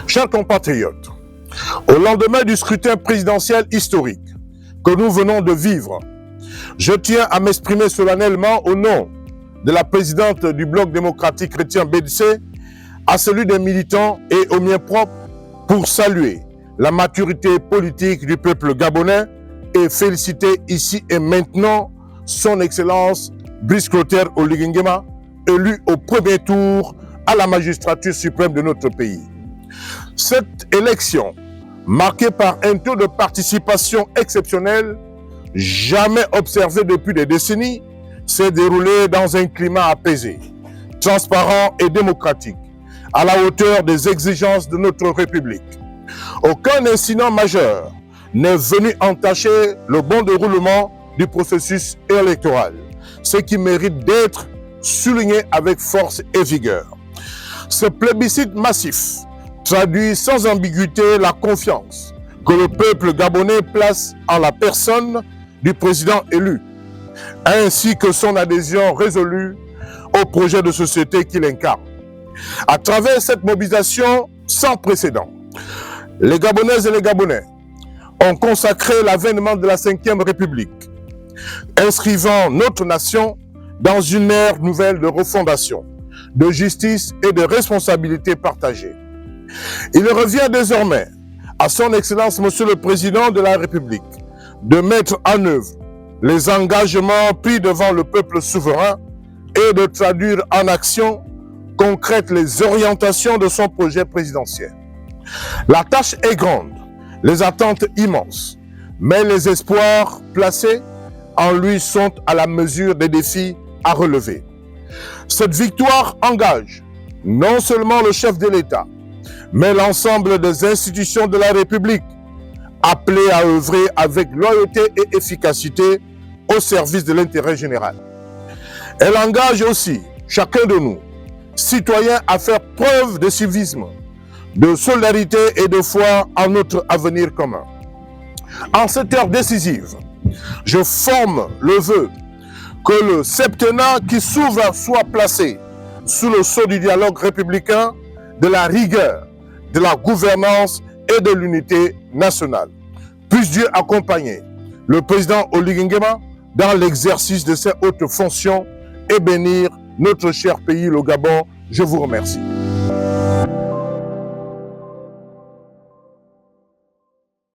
Chers compatriotes, au lendemain du scrutin présidentiel historique que nous venons de vivre, je tiens à m'exprimer solennellement au nom de la présidente du Bloc démocratique chrétien BDC, à celui des militants et au mien propre pour saluer la maturité politique du peuple gabonais et féliciter ici et maintenant son Excellence Brice Clotaire Oligui Nguema, élu au premier tour à la magistrature suprême de notre pays. Cette élection, marquée par un taux de participation exceptionnel, jamais observé depuis des décennies, s'est déroulée dans un climat apaisé, transparent et démocratique, à la hauteur des exigences de notre République. Aucun incident majeur n'est venu entacher le bon déroulement du processus électoral, ce qui mérite d'être souligné avec force et vigueur. Ce plébiscite massif traduit sans ambiguïté la confiance que le peuple gabonais place en la personne du président élu, ainsi que son adhésion résolue au projet de société qu'il incarne. À travers cette mobilisation sans précédent, les Gabonaises et les Gabonais ont consacré l'avènement de la Ve République, inscrivant notre nation dans une ère nouvelle de refondation, de justice et de responsabilité partagée. Il revient désormais à son Excellence Monsieur le Président de la République de mettre en œuvre les engagements pris devant le peuple souverain et de traduire en action concrète les orientations de son projet présidentiel. La tâche est grande, les attentes immenses, mais les espoirs placés en lui sont à la mesure des défis à relever. Cette victoire engage non seulement le chef de l'État, mais l'ensemble des institutions de la République, appelées à œuvrer avec loyauté et efficacité au service de l'intérêt général. Elle engage aussi chacun de nous, citoyens, à faire preuve de civisme, de solidarité et de foi en notre avenir commun. En cette heure décisive, je forme le vœu que le septennat qui s'ouvre soit placé sous le sceau du dialogue républicain, de la rigueur, de la gouvernance et de l'unité nationale. Puisse Dieu accompagner le président Oligui Nguema dans l'exercice de ses hautes fonctions et bénir notre cher pays, le Gabon. Je vous remercie.